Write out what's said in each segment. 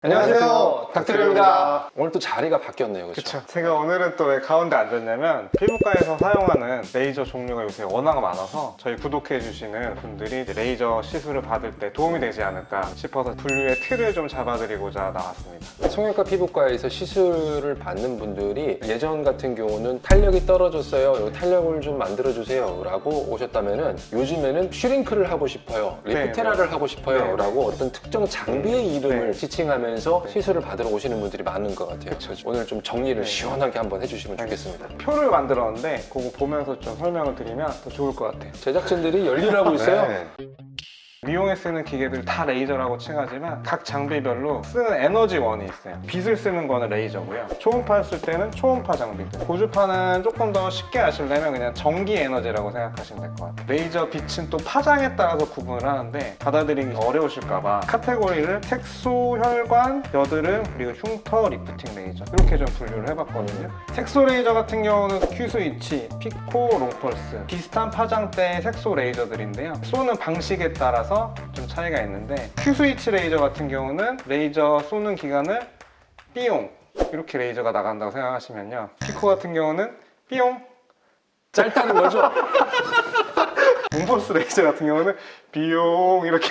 안녕하세요, 닥터리오입니다. 오늘 또 자리가 바뀌었네요, 그렇죠? 그쵸. 제가 오늘은 또 왜 가운데 앉았냐면 피부과에서 사용하는 레이저 종류가 요새 워낙 많아서 저희 구독해 주시는 분들이 이제 레이저 시술을 받을 때 도움이 되지 않을까 싶어서 분류의 틀을 좀 잡아드리고자 나왔습니다. 성형외과 피부과에서 시술을 받는 분들이 예전 같은 경우는 탄력이 떨어졌어요, 이 탄력을 좀 만들어주세요 라고 오셨다면은 요즘에는 슈링크를 하고 싶어요, 리프테라를 하고 싶어요 라고 어떤 특정 장비의 이름을 지칭하면서 시술을 받으러 오시는 분들이 많은 것 같아요. 오늘 좀 정리를 시원하게 한번 해주시면 좋겠습니다. 표를 만들었는데 그거 보면서 좀 설명을 드리면 더 좋을 것 같아요. 제작진들이 열일하고 있어요. 미용에 쓰는 기계들 다 레이저라고 칭하지만 각 장비별로 쓰는 에너지원이 있어요. 빛을 쓰는 거는 레이저고요. 초음파 쓸 때는 초음파 장비들. 고주파는 조금 더 쉽게 아시려면 그냥 전기 에너지라고 생각하시면 될 것 같아요. 레이저 빛은 또 파장에 따라서 구분을 하는데 받아들이기 어려우실까봐 카테고리를 색소, 혈관, 여드름, 그리고 흉터, 리프팅 레이저 이렇게 좀 분류를 해봤거든요. 색소 레이저 같은 경우는 Q스위치, 피코, 롱펄스 비슷한 파장대의 색소 레이저들인데요. 쏘는 방식에 따라서 좀 차이가 있는데 Q스위치 레이저 같은 경우는 레이저 쏘는 기간을 삐용 이렇게 레이저가 나간다고 생각하시면요, 피코 같은 경우는 삐용 짧다는 거죠? 롱펄스 레이저 같은 경우는 비용 이렇게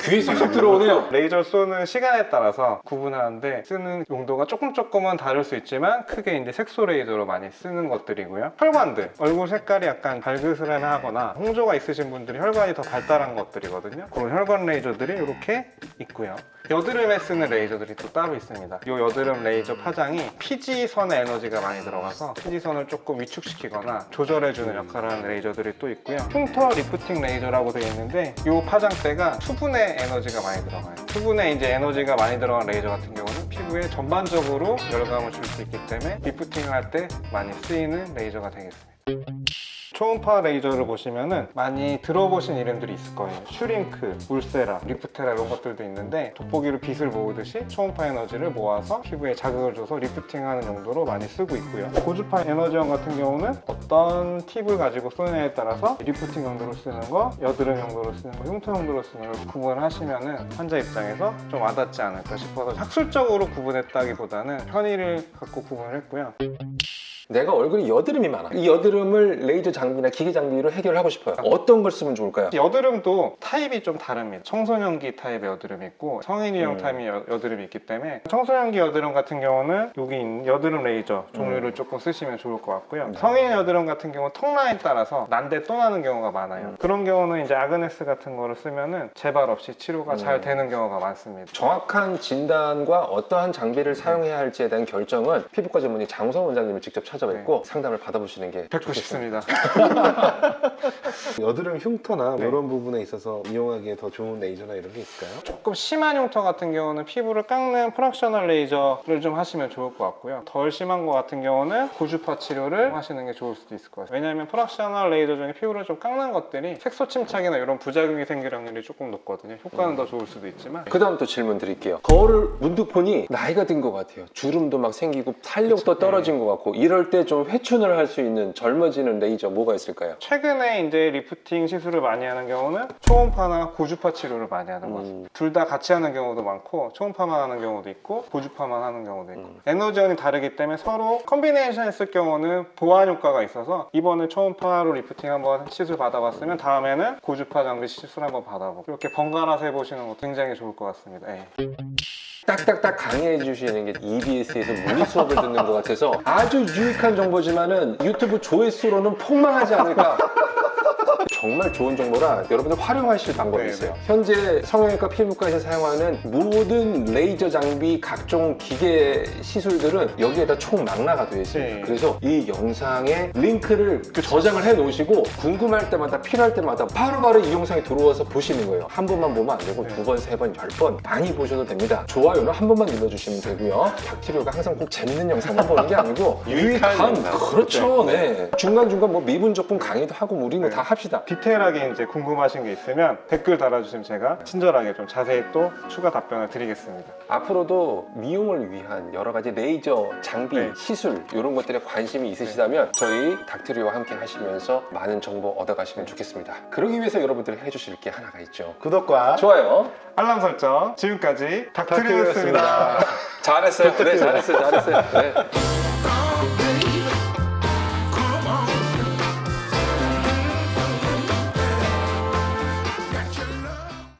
귀에 쏙쏙 들어오네요. 레이저 쏘는 시간에 따라서 구분하는데 쓰는 용도가 조금은 다를 수 있지만 크게 이제 색소 레이저로 많이 쓰는 것들이고요. 혈관들, 얼굴 색깔이 약간 발그스름하거나 홍조가 있으신 분들이 혈관이 더 발달한 것들이거든요. 그런 혈관 레이저들이 이렇게 있고요. 여드름에 쓰는 레이저들이 또 따로 있습니다. 이 여드름 레이저 파장이 피지선의 에너지가 많이 들어가서 피지선을 조금 위축시키거나 조절해주는 역할을 하는 레이저들이 또 있고요. 흉터 리프팅 레이저라고 되어 있는데 이 파장대가 수분의 에너지가 많이 들어가요. 수분에 이제 에너지가 많이 들어간 레이저 같은 경우는 피부에 전반적으로 열감을 줄 수 있기 때문에 리프팅을 할 때 많이 쓰이는 레이저가 되겠습니다. 초음파 레이저를 보시면은 많이 들어보신 이름들이 있을 거예요. 슈링크, 울세라, 리프테라 이런 것들도 있는데 돋보기로 빛을 모으듯이 초음파 에너지를 모아서 피부에 자극을 줘서 리프팅하는 용도로 많이 쓰고 있고요. 고주파 에너지원 같은 경우는 어떤 팁을 가지고 쏘느냐에 따라서 리프팅 용도로 쓰는 거, 여드름 용도로 쓰는 거, 흉터 용도로 쓰는 걸 구분을 하시면은 환자 입장에서 좀 와닿지 않을까 싶어서 학술적으로 구분했다기보다는 편의를 갖고 구분을 했고요. 내가 얼굴에 여드름이 많아. 이 여드름을 레이저 장비나 기계 장비로 해결하고 싶어요. 어떤 걸 쓰면 좋을까요? 여드름도 타입이 좀 다릅니다. 청소년기 타입의 여드름이 있고 성인이용 타입의 여드름이 있기 때문에 청소년기 여드름 같은 경우는 여기 있는 여드름 레이저 종류를 조금 쓰시면 좋을 것 같고요. 성인 여드름 같은 경우는 턱 라인 따라서 난데 또 나는 경우가 많아요. 그런 경우는 이제 아그네스 같은 거를 쓰면은 재발 없이 치료가 잘 되는 경우가 많습니다. 정확한 진단과 어떠한 장비를 사용해야 할지에 대한 결정은 피부과 전문의 장우성 원장님을 직접 찾아뵙고 상담을 받아보시는 게 뵙고 싶습니다. 여드름 흉터나 이런 부분에 있어서 이용하기에 더 좋은 레이저나 이런 게 있을까요? 조금 심한 흉터 같은 경우는 피부를 깎는 프락셔널 레이저를 좀 하시면 좋을 것 같고요. 덜 심한 것 같은 경우는 고주파 치료를 하시는 게 좋을 수도 있을 것 같아요. 왜냐하면 프락셔널 레이저 중에 피부를 좀 깎는 것들이 색소 침착이나 이런 부작용이 생길 확률이 조금 높거든요. 효과는 더 좋을 수도 있지만. 그 다음 또 질문 드릴게요. 거울을 문득 보니 나이가 든 것 같아요. 주름도 막 생기고 탄력도 떨어진 것 같고 이럴 때 좀 회춘을 할 수 있는 젊어지는 레이저 뭐가 있을까요? 최근에 이제 리프팅 시술을 많이 하는 경우는 초음파나 고주파 치료를 많이 하는 것 같습니다. 둘 다 같이 하는 경우도 많고 초음파만 하는 경우도 있고 고주파만 하는 경우도 있고 에너지원이 다르기 때문에 서로 컨비네이션 했을 경우는 보완 효과가 있어서 이번에 초음파로 리프팅 한번 시술 받아봤으면 다음에는 고주파 장비 시술 한번 받아보고 이렇게 번갈아서 해보시는 것도 굉장히 좋을 것 같습니다. 딱딱딱 강의해 주시는 게 EBS에서 물리 수업을 듣는 것 같아서 아주 유익한 정보지만은 유튜브 조회수로는 폭망하지 않을까. 정말 좋은 정보라 여러분들 활용하실 방법이 있어요. 현재 성형외과 피부과에서 사용하는 모든 레이저 장비, 각종 기계 시술들은 여기에다 총망라가 되어 있습니다. 그래서 이 영상에 링크를 저장을 해 놓으시고 궁금할 때마다 필요할 때마다 바로바로 이 영상에 들어와서 보시는 거예요. 한 번만 보면 안 되고 두 번, 세 번, 10번 많이 보셔도 됩니다. 좋아요는 한 번만 눌러주시면 되고요. 닥터리오가 항상 꼭 재밌는 영상만 보는 게 아니고 유익한, 그렇죠. 네. 중간중간 뭐 미분 적분 강의도 하고 우리는 다 합시다. 디테일하게 이제 궁금하신 게 있으면 댓글 달아주시면 제가 친절하게 좀 자세히 또 추가 답변을 드리겠습니다. 앞으로도 미용을 위한 여러 가지 레이저 장비, 네. 시술 이런 것들에 관심이 있으시다면 저희 닥트리오와 함께 하시면서 많은 정보 얻어가시면 좋겠습니다. 그러기 위해서 여러분들이 해주실 게 하나가 있죠. 구독과 좋아요. 알람 설정. 지금까지 닥트리오였습니다. 닥트리오였습니다. 잘했어요. 네, 잘했어요. 잘했어요. 네.